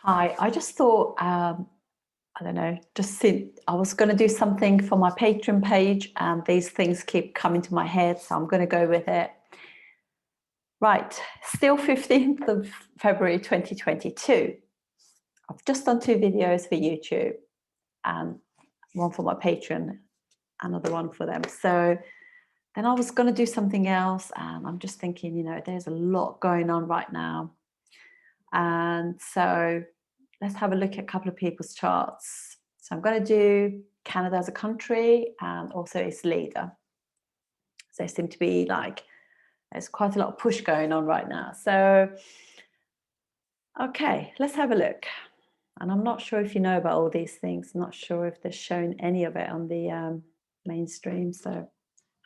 Hi, I just thought, I don't know, I was going to do something for my Patreon page, and these things keep coming to my head, so I'm going to go with it. Right, still 15th of February 2022. I've just done 2 videos for YouTube, and one for my Patreon, another one for them. So then I was going to do something else, and I'm just thinking, there's a lot going on right now. And so let's have a look at a couple of people's charts. So I'm going to do Canada as a country and also its leader. So there seem to be there's quite a lot of push going on right now. So, okay, let's have a look. And I'm not sure if you know about all these things. I'm not sure if they're shown any of it on the mainstream. So I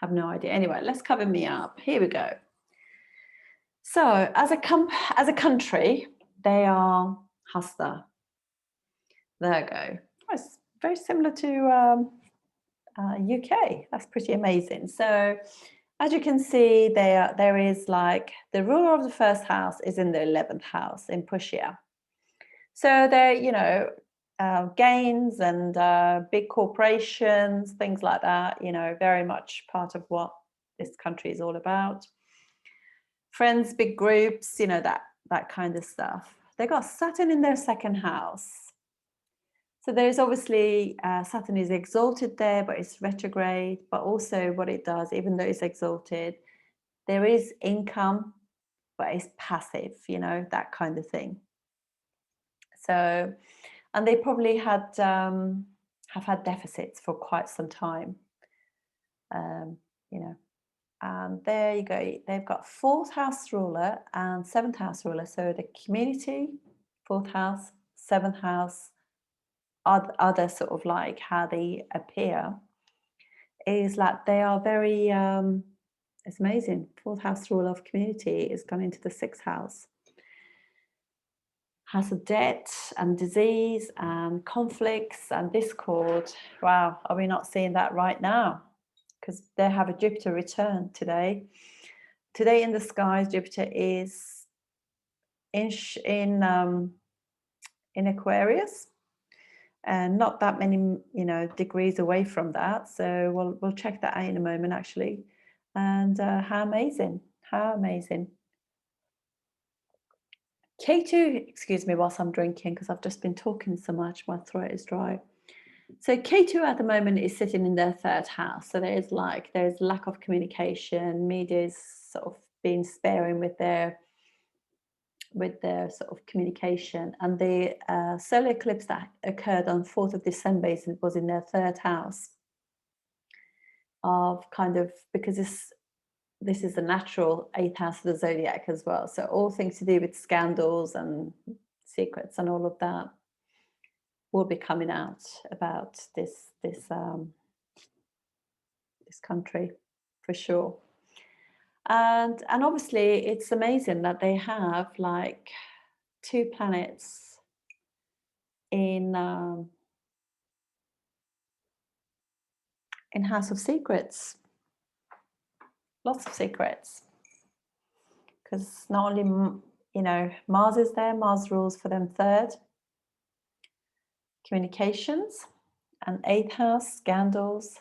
have no idea. Anyway, let's cover me up. Here we go. So as a country, they are Hasta, Virgo. It's very similar to UK. That's pretty amazing. So as you can see, there is the ruler of the first house is in the 11th house in Pushya. So there, gains and big corporations, things like that, very much part of what this country is all about. Friends, big groups, that kind of stuff. They got Saturn in their second house. So there's obviously Saturn is exalted there, but it's retrograde. But also what it does, even though it's exalted, there is income, but it's passive, that kind of thing. So, and they probably have had deficits for quite some time, And there you go. They've got 4th house ruler and 7th house ruler. So the community, 4th house, 7th house, other sort of how they appear is they are very it's amazing. 4th house rule of community is gone into the 6th house. House of debt and disease and conflicts and discord. Wow, are we not seeing that right now? Because they have a Jupiter return today. Today in the skies, Jupiter is in Aquarius, and not that many degrees away from that. So we'll check that out in a moment, actually. And how amazing, K2, excuse me whilst I'm drinking, because I've just been talking so much, my throat is dry. So K2 at the moment is sitting in their 3rd house. So there's lack of communication. Media is sort of being sparing with their sort of communication. And the solar eclipse that occurred on 4th of December was in their 3rd house, of because this is the natural 8th house of the zodiac as well. So all things to do with scandals and secrets and all of that will be coming out about this country for sure. And obviously it's amazing that they have 2 planets in House of Secrets. Lots of secrets, because not only Mars is there. Mars rules for them 3rd, communications, and 8th house, scandals,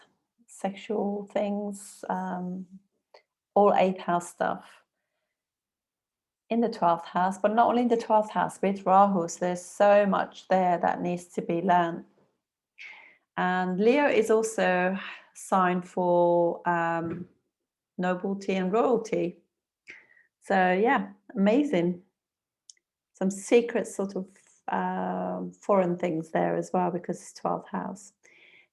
sexual things, all 8th house stuff in the 12th house. But not only in the 12th house, with Rahu, so there's so much there that needs to be learned. And Leo is also signed for nobility and royalty. So yeah, amazing. Some secret sort of foreign things there as well, because it's 12th house.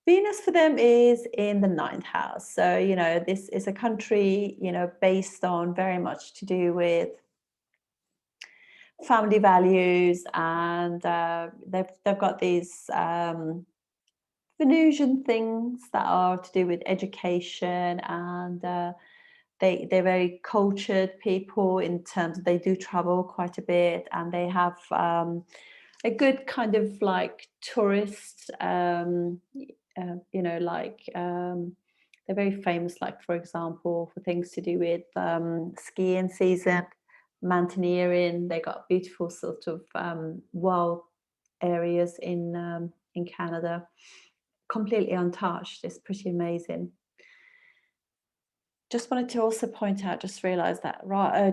Venus for them is in the 9th house. So, this is a country, based on very much to do with family values, and they've got these Venusian things that are to do with education, and they're very cultured people in terms of they do travel quite a bit, and they have a good kind of tourist, they're very famous, for example, for things to do with skiing season. mountaineering. They got beautiful sort of wild areas in Canada, completely untouched. It's pretty amazing. Just wanted to also point out, just realized that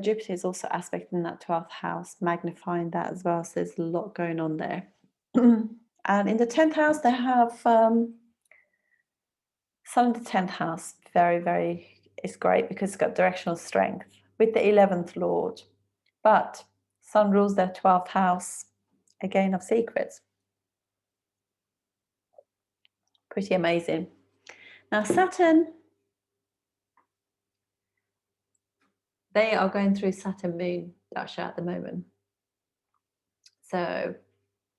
Jupiter is also aspecting that 12th house, magnifying that as well. So there's a lot going on there. And in the 10th house, they have Sun in the 10th house. Very, very, it's great because it's got directional strength with the 11th Lord. But Sun rules their 12th house, again, of secrets. Pretty amazing. Now, Saturn, they are going through Saturn moon dasha at the moment. So,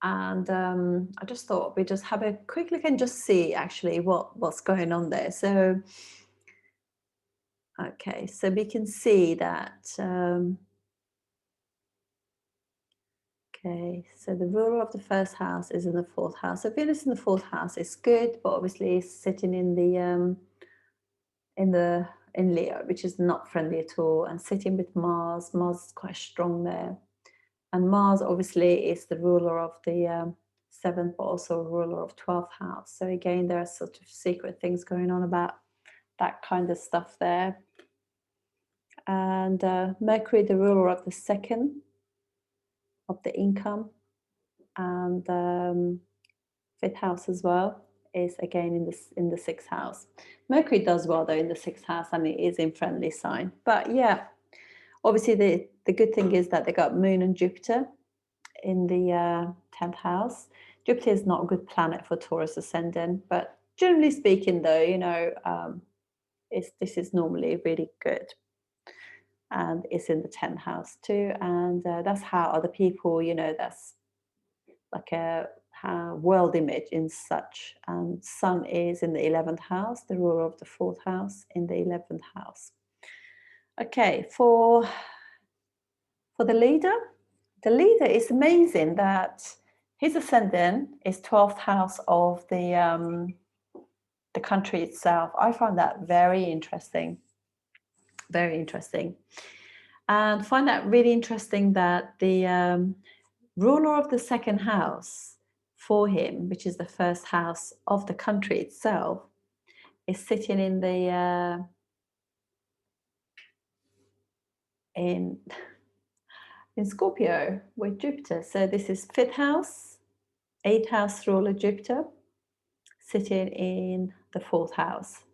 and I just thought we'd just have a quick look and just see actually what's going on there. So, okay, so we can see that, okay, so the ruler of the first house is in the 4th house. So Venus in the 4th house is good, but obviously it's sitting in Leo, which is not friendly at all, and sitting with Mars. Mars is quite strong there. And Mars obviously is the ruler of the 7th, but also a ruler of 12th house. So again, there are sort of secret things going on about that kind of stuff there. And Mercury, the ruler of the 2nd, of the income, and 5th house as well, is again in the 6th house. Mercury does well though in the 6th house, and it is in friendly sign. But yeah, obviously the good thing is that they got Moon and Jupiter in the 10th house. Jupiter is not a good planet for Taurus ascendant, but generally speaking though, you know, this is normally really good. And it's in the 10th house too. And that's how other people, you know, that's like a world image in such. And Sun is in the 11th house, the ruler of the 4th house in the 11th house. Okay, for the leader is amazing that his ascendant is 12th house of the country itself. I find that very interesting. Very interesting. And find that really interesting that the ruler of the 2nd house for him, which is the 1st house of the country itself, is sitting in the in Scorpio with Jupiter. So this is 5th house, 8th house ruler Jupiter, sitting in the 4th house.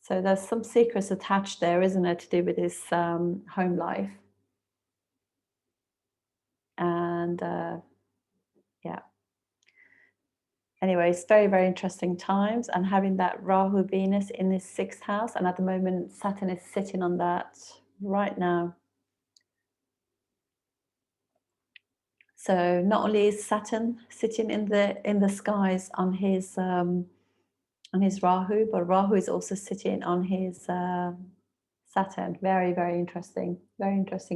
So there's some secrets attached there, isn't there, to do with his home life. And yeah. Anyway, it's very, very interesting times, and having that Rahu Venus in this 6th house, and at the moment Saturn is sitting on that right now. So not only is Saturn sitting in the skies on his Rahu, but Rahu is also sitting on his Saturn. Very, very interesting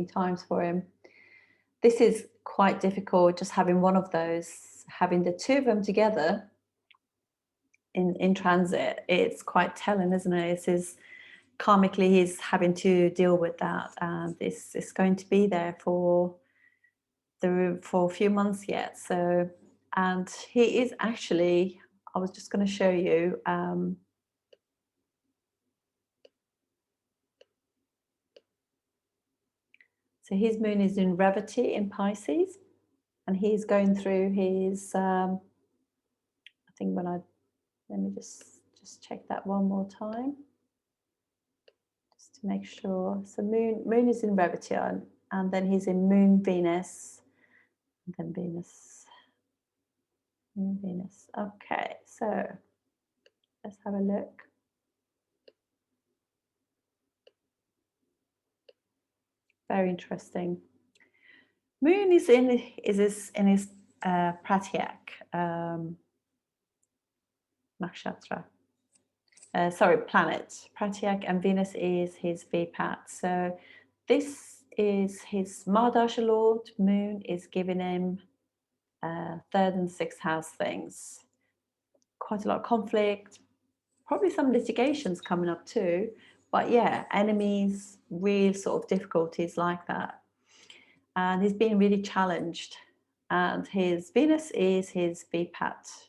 times for him. This is quite difficult, just having one of those, having the two of them together in transit. It's quite telling, isn't it? It's karmically he's having to deal with that, and this is going to be there for a few months yet. So, and he is actually, I was just going to show you so his moon is in Revati in Pisces, and he's going through his I think let me just check that one more time just to make sure. So moon is in Revati, and then he's in Moon Venus, and then Moon Venus. Okay, so let's have a look. Very interesting. Moon is in his Pratyak nakshatra. Sorry, planet. Pratyak, and Venus is his Vipat. So this is his Mahadasha Lord. Moon is giving him 3rd and 6th house things. Quite a lot of conflict, probably some litigations coming up too. But yeah, enemies, real sort of difficulties like that. and he's been really challenged. And his Venus is his VPAT.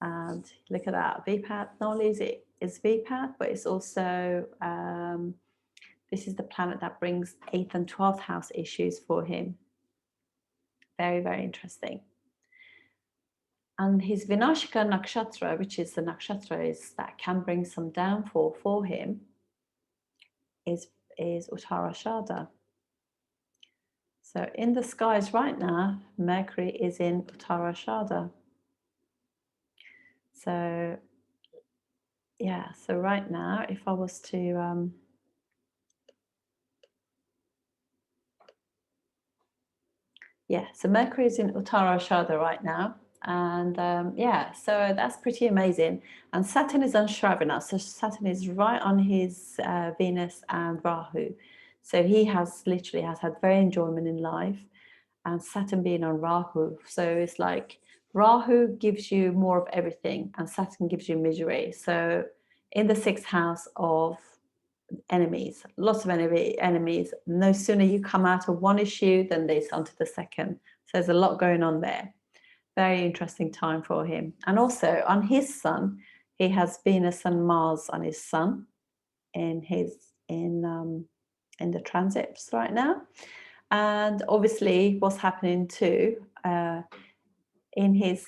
And look at that, VPAT, not only is it VPAT, but it's also, this is the planet that brings 8th and 12th house issues for him. Very, very interesting. And his Vinashika Nakshatra, which is the nakshatra that can bring some downfall for him, is Uttarashada. So in the skies right now, Mercury is in Uttarashada. So yeah, so right now, if I was to yeah, so Mercury is in Uttarashada right now. And yeah, so that's pretty amazing. And Saturn is on Shravana. So Saturn is right on his Venus and Rahu. So he has literally had very enjoyment in life. And Saturn being on Rahu. So it's like Rahu gives you more of everything and Saturn gives you misery. So in the 6th house of enemies, lots of enemies. No sooner you come out of one issue than there's onto the second. So there's a lot going on there. Very interesting time for him. And also on his sun, he has Venus and Mars on his sun in the transits right now. And obviously what's happening too in his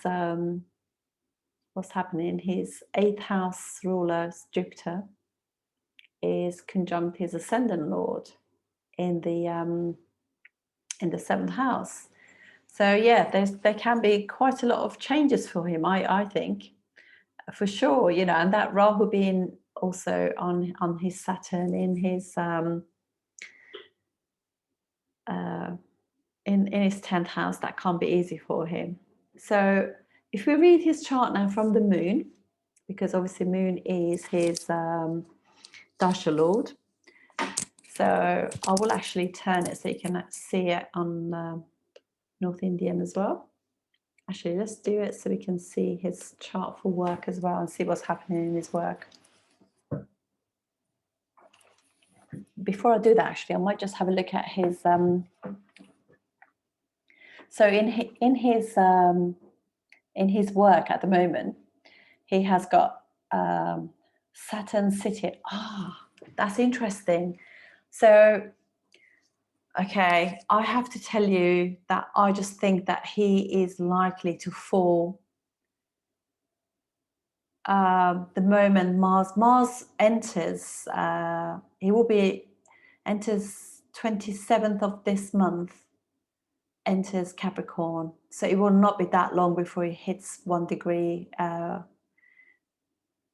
what's happening, his 8th house ruler Jupiter is conjunct his ascendant lord in the 7th house. So yeah, there can be quite a lot of changes for him, I think, for sure, you know. And that Rahu being also on his Saturn in his in his 10th house, that can't be easy for him. So if we read his chart now from the moon, because obviously moon is his dasha lord. So I will actually turn it so you can see it on North Indian as well. Actually, let's do it so we can see his chart for work as well and see what's happening in his work. Before I do that, actually, I might just have a look at his. So in his work at the moment, he has got Saturn sitting. That's interesting. So, okay, I have to tell you that I just think that he is likely to fall the moment Mars enters. He will enters 27th of this month, enters Capricorn. So it will not be that long before he hits 1 degree.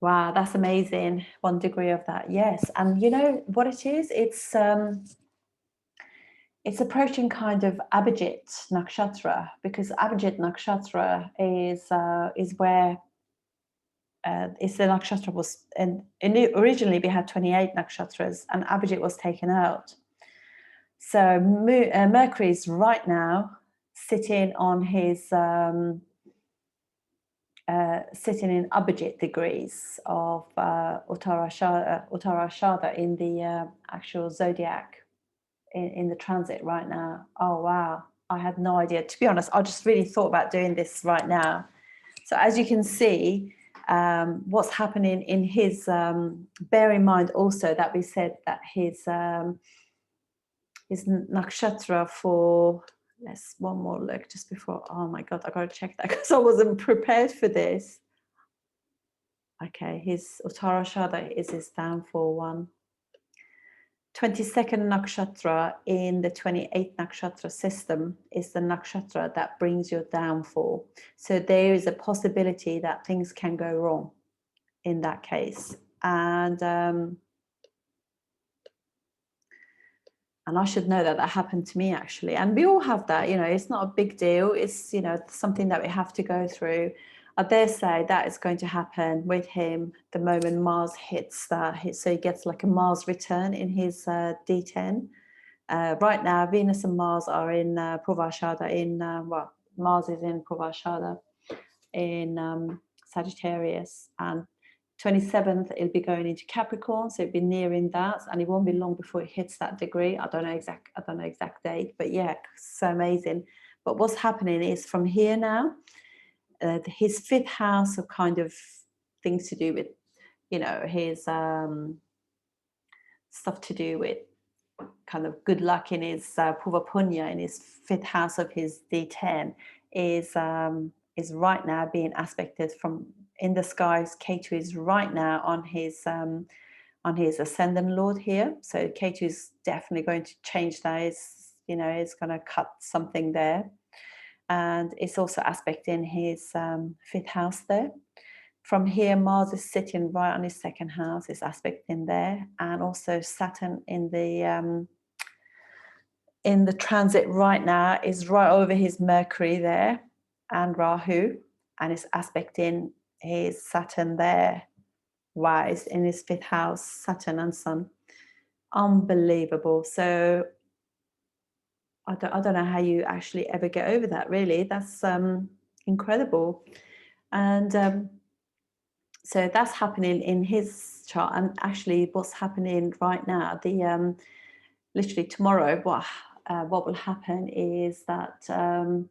Wow, that's amazing. 1 degree of that, yes. And you know what it is? It's approaching kind of Abhijit Nakshatra, because Abhijit Nakshatra is where it's the nakshatra was, and originally we had 28 nakshatras, and Abhijit was taken out. So Mercury is right now sitting on his sitting in Abhijit degrees of Uttarashada in the actual zodiac in the transit right now. Oh wow, I had no idea. To be honest, I just really thought about doing this right now. So as you can see, what's happening in his, bear in mind also that we said that his nakshatra for, let's one more look just before, oh my God, I got to check that because I wasn't prepared for this. Okay, his Uttarashada is his downfall one. 22nd nakshatra in the 28th nakshatra system is the nakshatra that brings your downfall. So there is a possibility that things can go wrong in that case. And I should know that happened to me actually. And we all have that, you know, it's not a big deal. It's, you know, something that we have to go through. I dare say that is going to happen with him the moment Mars hits that. So he gets like a Mars return in his D10. Right now, Venus and Mars are in Purvashada well, Mars is in Purvashada in Sagittarius, and 27th, it'll be going into Capricorn, so it'll be nearing that, and it won't be long before it hits that degree. I don't know exact date, but yeah, so amazing. But what's happening is from here now, his 5th house of kind of things to do with, you know, his stuff to do with kind of good luck in his Purva Punya, in his 5th house of his D10, is right now being aspected from in the skies. Ketu is right now on his ascendant lord here, so Ketu is definitely going to change that. It's, you know, it's going to cut something there, and it's also aspecting his 5th house there. From here, Mars is sitting right on his 2nd house, is aspecting there, and also Saturn in the transit right now is right over his Mercury there, and Rahu, and it's aspecting his Saturn there. Wow, it's in his 5th house, Saturn and Sun. Unbelievable. So I don't know how you actually ever get over that, really. That's incredible. And so that's happening in his chart. And actually what's happening right now, the literally tomorrow, what will happen is that the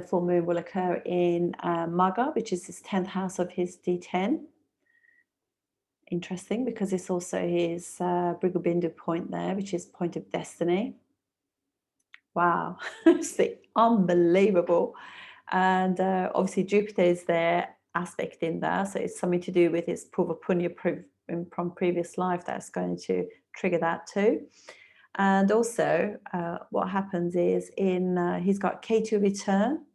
full moon will occur in Magha, which is his 10th house of his D10. Interesting, because it's also his Brigabindu point there, which is point of destiny. Wow, it's unbelievable. And obviously Jupiter is there, aspect in there, so it's something to do with his Purva Punya from previous life that's going to trigger that too. And also what happens is he's got Ketu return,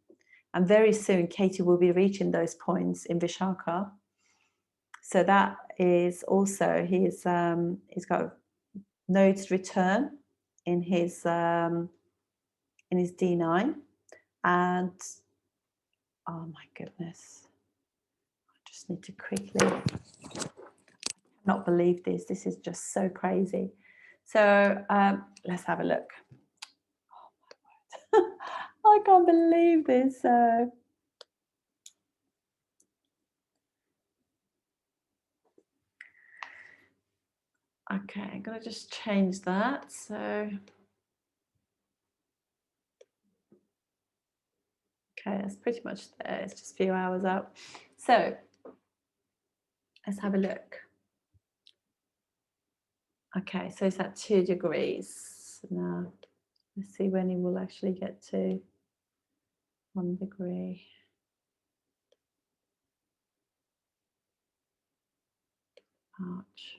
and very soon Ketu will be reaching those points in Vishaka. So that is also he's got nodes return in his D9, and oh my goodness, I just need to quickly, not believe this. This is just so crazy. So let's have a look. Oh my word. I can't believe this. Okay, I'm going to just change that. So, okay, that's pretty much there. It's just a few hours out. So, let's have a look. Okay, so it's at 2 degrees. Now, let's see when he will actually get to 1 degree. March.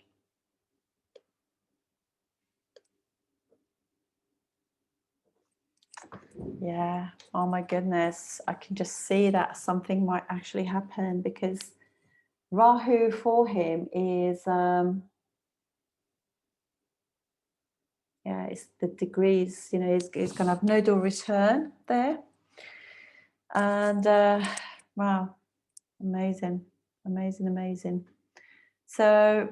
Yeah, oh my goodness, I can just see that something might actually happen, because Rahu for him is yeah, it's the degrees, you know, he's going to have nodal return there, and wow, amazing. So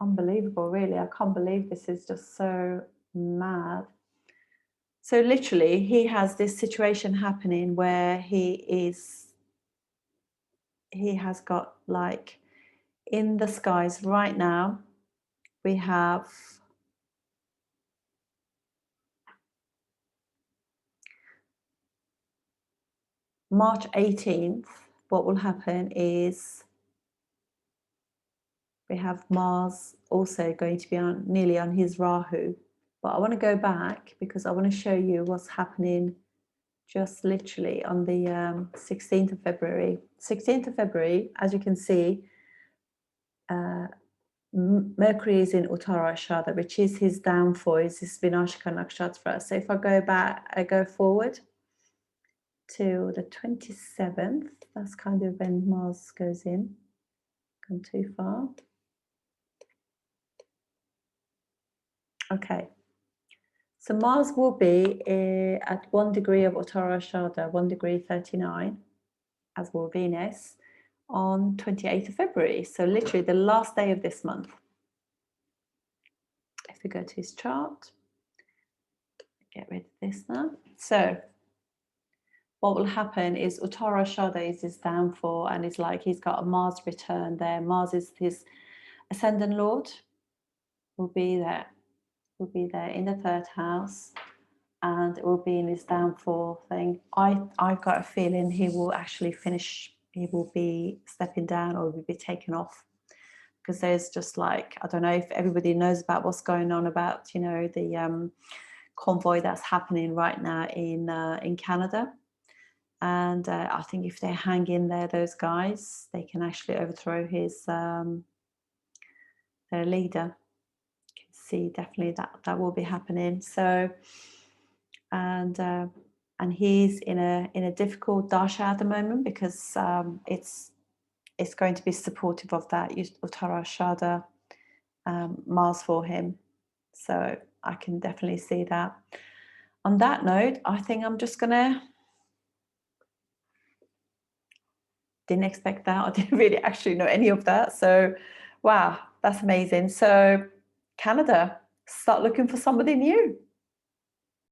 unbelievable, really. I can't believe this is just so mad. So literally he has this situation happening where he has got, like, in the skies right now, we have March 18th. What will happen is we have Mars also going to be nearly on his Rahu. But I want to go back because I want to show you what's happening just literally on the 16th of February. 16th of February, as you can see, Mercury is in Uttara Ashada, which is his downfall, is his Vinashaka Nakshatra. So if I go back, I go forward to the 27th, that's kind of when Mars goes in. Gone too far. Okay. So Mars will be at 1 degree of Uttara Ashada, 1 degree 39, as will Venus, on 28th of February. So literally the last day of this month. If we go to his chart, get rid of this now. So what will happen is Uttara Shada is his downfall, and it's like he's got a Mars return there. Mars is his ascendant lord, will be there in the third house, and it will be in his downfall thing. I've got a feeling he will actually finish, he will be stepping down or will be taken off, because there's just like, I don't know if everybody knows about what's going on about, you know, the convoy that's happening right now in Canada. And I think if they hang in there, those guys, they can actually overthrow his their leader. You can see definitely that will be happening. So, and he's in a difficult dasha at the moment, because it's going to be supportive of that Uttara Shada Mars for him. So I can definitely see that. On that note, I think I'm just gonna, didn't expect that. I didn't really actually know any of that. So wow, that's amazing. So Canada, start looking for somebody new.